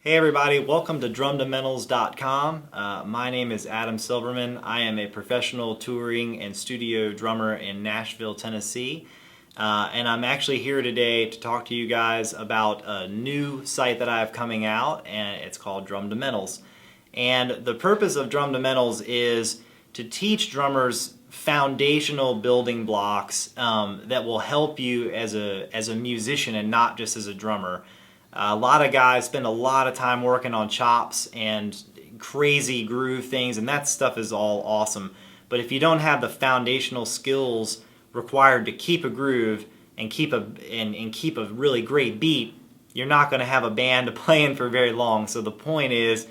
Hey everybody, welcome to drumdamentals.com. My name is Adam Silverman. I am a professional touring and studio drummer in Nashville, Tennessee. And I'm actually here today to talk to you guys about a new site that I have coming out, and it's called Drumdamentals. And the purpose of Drumdamentals is to teach drummers foundational building blocks that will help you as a musician and not just as a drummer. A lot of guys spend a lot of time working on chops and crazy groove things, and that stuff is all awesome. But if you don't have the foundational skills required to keep a groove and keep a really great beat, you're not going to have a band playing for very long. So the point is,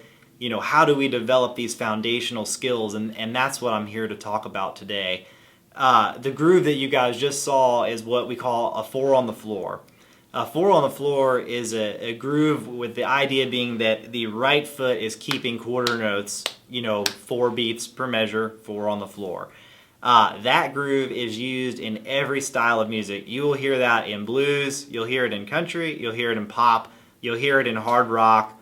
how do we develop these foundational skills? And that's what I'm here to talk about today. The groove that you guys just saw is what we call a 4 on the floor. A 4 on the floor is a groove with the idea being that the right foot is keeping quarter notes, 4 beats per measure, 4 on the floor. That groove is used in every style of music. You will hear that in blues, you'll hear it in country, you'll hear it in pop, you'll hear it in hard rock.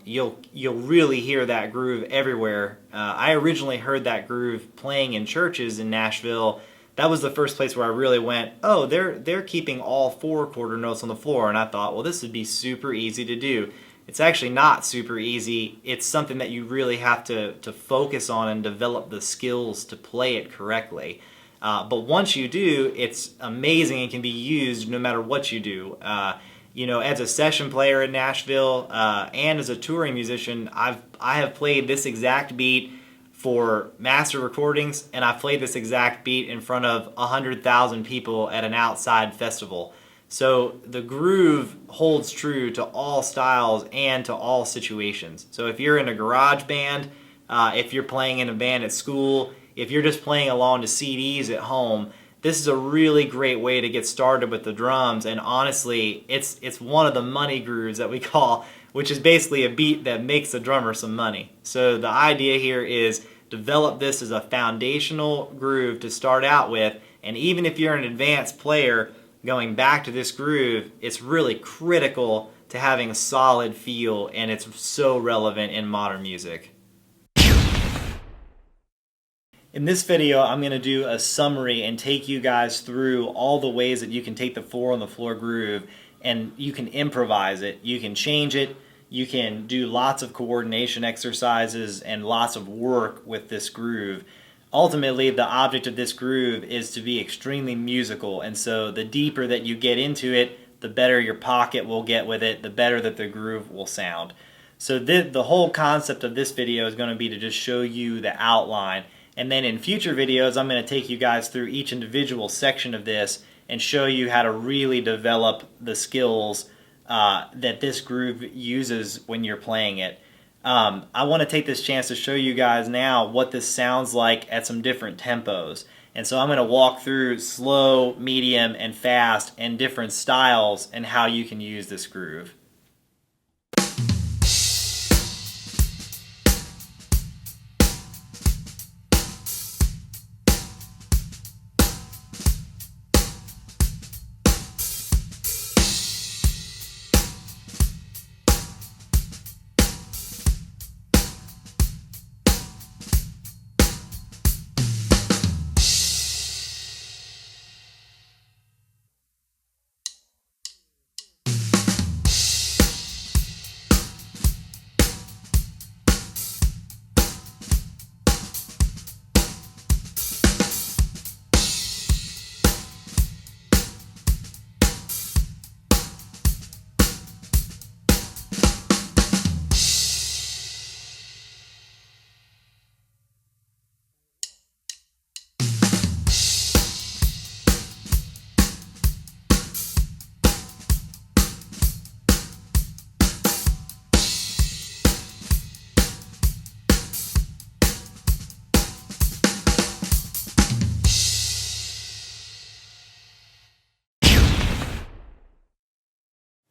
You'll really hear that groove everywhere. I originally heard that groove playing in churches in Nashville. That was the first place where I really went, oh, they're keeping all 4 quarter notes on the floor, and I thought, well, this would be super easy to do. It's actually not super easy. It's something that you really have to focus on and develop the skills to play it correctly. But once you do, it's amazing and can be used no matter what you do. As a session player in Nashville and as a touring musician, I have played this exact beat for master recordings, and I've played this exact beat in front of 100,000 people at an outside festival. So the groove holds true to all styles and to all situations. So if you're in a garage band, if you're playing in a band at school, if you're just playing along to CDs at home, this is a really great way to get started with the drums. And honestly, it's one of the money grooves that we call, which is basically a beat that makes the drummer some money. So the idea here is develop this as a foundational groove to start out with, and even if you're an advanced player, going back to this groove, it's really critical to having a solid feel, and it's so relevant in modern music. In this video, I'm going to do a summary and take you guys through all the ways that you can take the 4 on the floor groove and you can improvise it, you can change it, you can do lots of coordination exercises and lots of work with this groove. Ultimately, the object of this groove is to be extremely musical, and so the deeper that you get into it, the better your pocket will get with it, the better that the groove will sound. So the whole concept of this video is going to be to just show you the outline, and then in future videos I'm going to take you guys through each individual section of this and show you how to really develop the skills that this groove uses when you're playing it. I want to take this chance to show you guys now what this sounds like at some different tempos. And so I'm going to walk through slow, medium, and fast and different styles and how you can use this groove.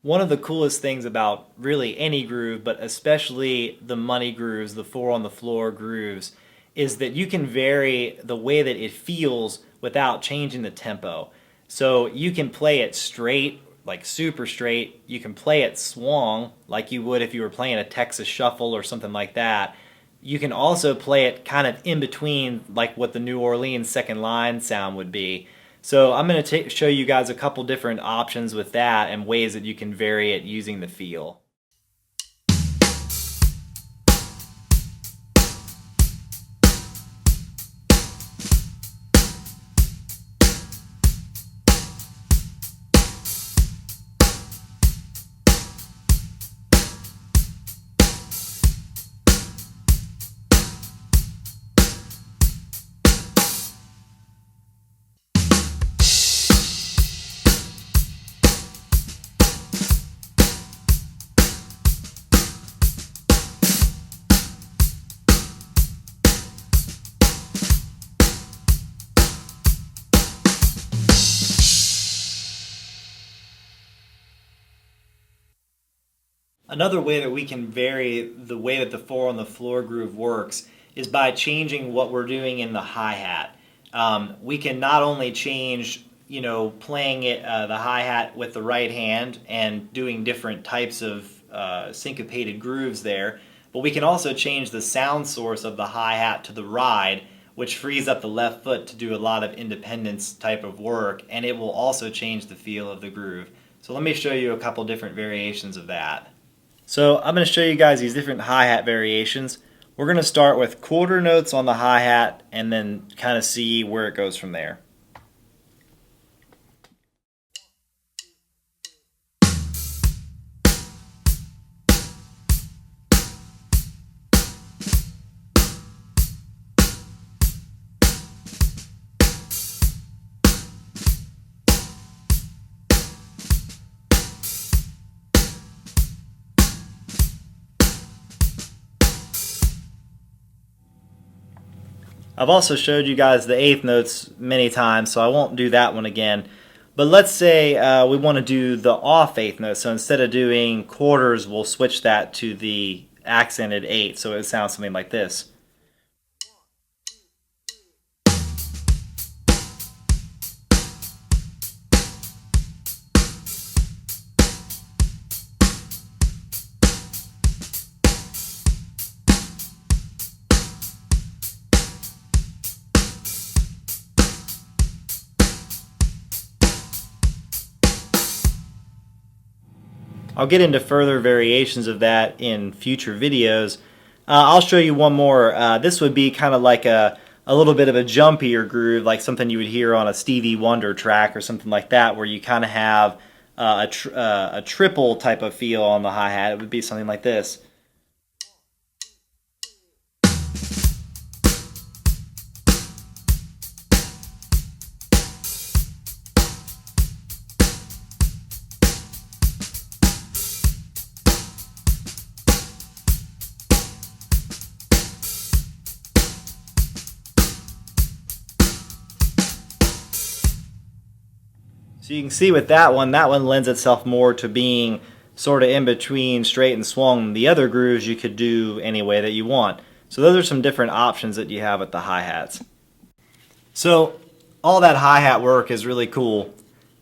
One of the coolest things about really any groove, but especially the money grooves, the 4 on the floor grooves, is that you can vary the way that it feels without changing the tempo. So you can play it straight like super straight. You can play it swung like you would if you were playing a Texas shuffle or something like that. You can also play it kind of in between, like what the New Orleans second line sound would be. So I'm going to show you guys a couple different options with that and ways that you can vary it using the feel. Another way that we can vary the way that the 4 on the floor groove works is by changing what we're doing in the hi-hat. We can not only change, playing it, the hi-hat with the right hand and doing different types of syncopated grooves there, but we can also change the sound source of the hi-hat to the ride, which frees up the left foot to do a lot of independence type of work, and it will also change the feel of the groove. So let me show you a couple different variations of that. So I'm going to show you guys these different hi-hat variations. We're going to start with quarter notes on the hi-hat and then kind of see where it goes from there. I've also showed you guys the eighth notes many times, so I won't do that one again. But let's say we want to do the off eighth note. So instead of doing quarters, we'll switch that to the accented eighth. So it sounds something like this. I'll get into further variations of that in future videos. I'll show you one more. This would be kind of like a little bit of a jumpier groove, like something you would hear on a Stevie Wonder track or something like that, where you kind of have a triple type of feel on the hi-hat. It would be something like this. So you can see with that one lends itself more to being sort of in between straight and swung. The other grooves you could do any way that you want. So those are some different options that you have with the hi-hats. So all that hi-hat work is really cool.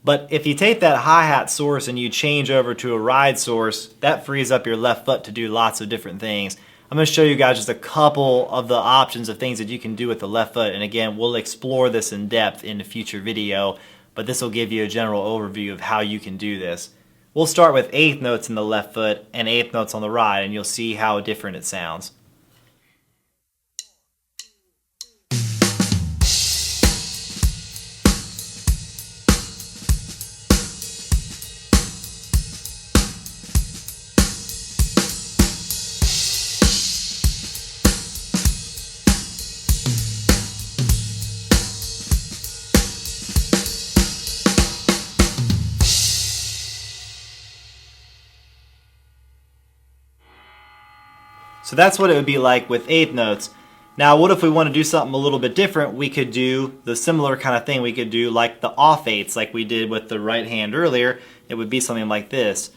But if you take that hi-hat source and you change over to a ride source, that frees up your left foot to do lots of different things. I'm going to show you guys just a couple of the options of things that you can do with the left foot. And again, we'll explore this in depth in a future video. But this will give you a general overview of how you can do this. We'll start with eighth notes in the left foot and eighth notes on the ride, and you'll see how different it sounds. So that's what it would be like with eighth notes. Now what if we want to do something a little bit different? We could do the similar kind of thing. We could do like the off eighths like we did with the right hand earlier. It would be something like this.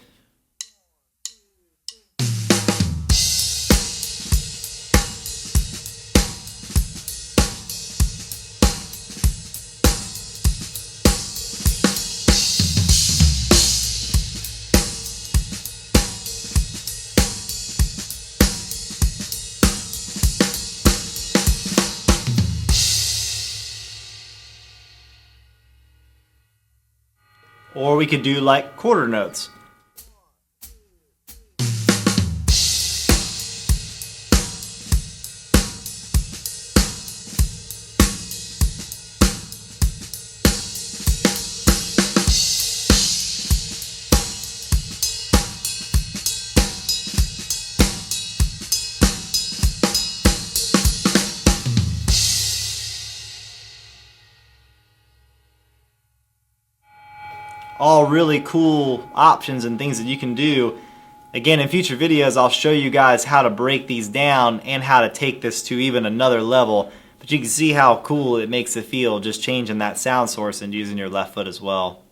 Or we could do like quarter notes. All really cool options and things that you can do. Again, in future videos, I'll show you guys how to break these down and how to take this to even another level. But you can see how cool it makes it feel just changing that sound source and using your left foot as well.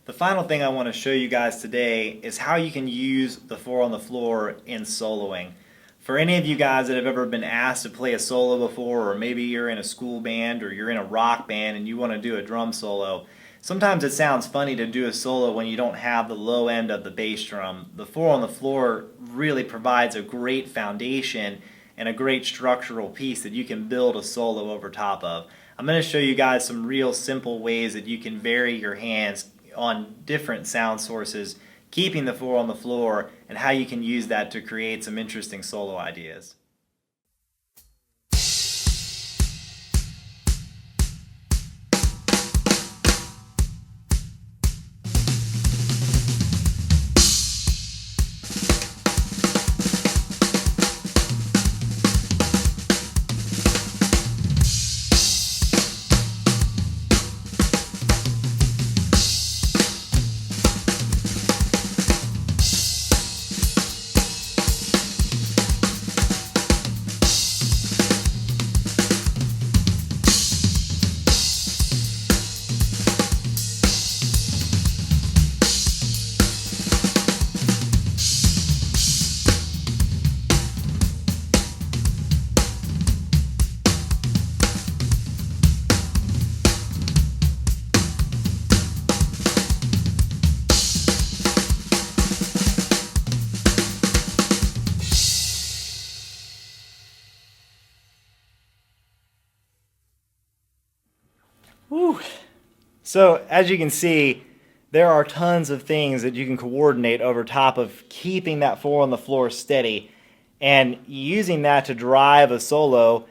The final thing I want to show you guys today is how you can use the 4 on the floor in soloing. For any of you guys that have ever been asked to play a solo before, or maybe you're in a school band or you're in a rock band and you want to do a drum solo, sometimes it sounds funny to do a solo when you don't have the low end of the bass drum. The 4 on the floor really provides a great foundation and a great structural piece that you can build a solo over top of. I'm going to show you guys some real simple ways that you can vary your hands on different sound sources, keeping the 4 on the floor, and how you can use that to create some interesting solo ideas. Whew. So as you can see, there are tons of things that you can coordinate over top of keeping that 4 on the floor steady and using that to drive a solo.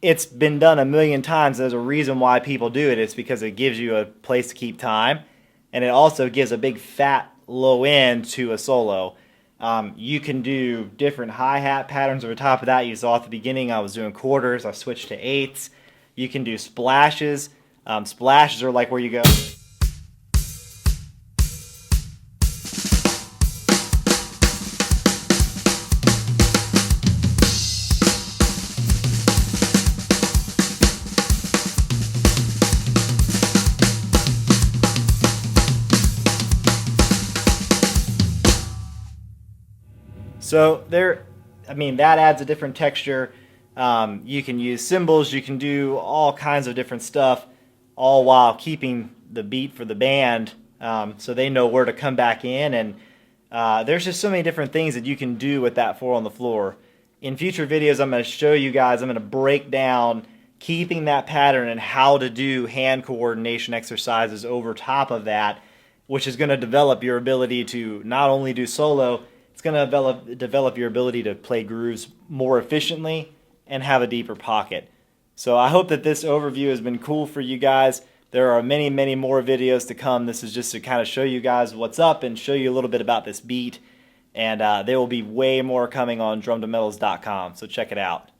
It's been done a million times. There's a reason why people do it. It's because it gives you a place to keep time, and it also gives a big fat low end to a solo. You can do different hi-hat patterns over top of that. You saw at the beginning I was doing quarters. I switched to eighths. You can do splashes. Splashes are like where you go. So there, that adds a different texture. You can use cymbals, you can do all kinds of different stuff, all while keeping the beat for the band, so they know where to come back in. And there's just so many different things that you can do with that 4 on the floor. In future videos, I'm going to show you guys, I'm going to break down keeping that pattern and how to do hand coordination exercises over top of that, which is going to develop your ability to not only do solo, it's going to develop your ability to play grooves more efficiently and have a deeper pocket. So I hope that this overview has been cool for you guys. There are many, many more videos to come. This is just to kind of show you guys what's up and show you a little bit about this beat. And there will be way more coming on drumtometals.com, so check it out.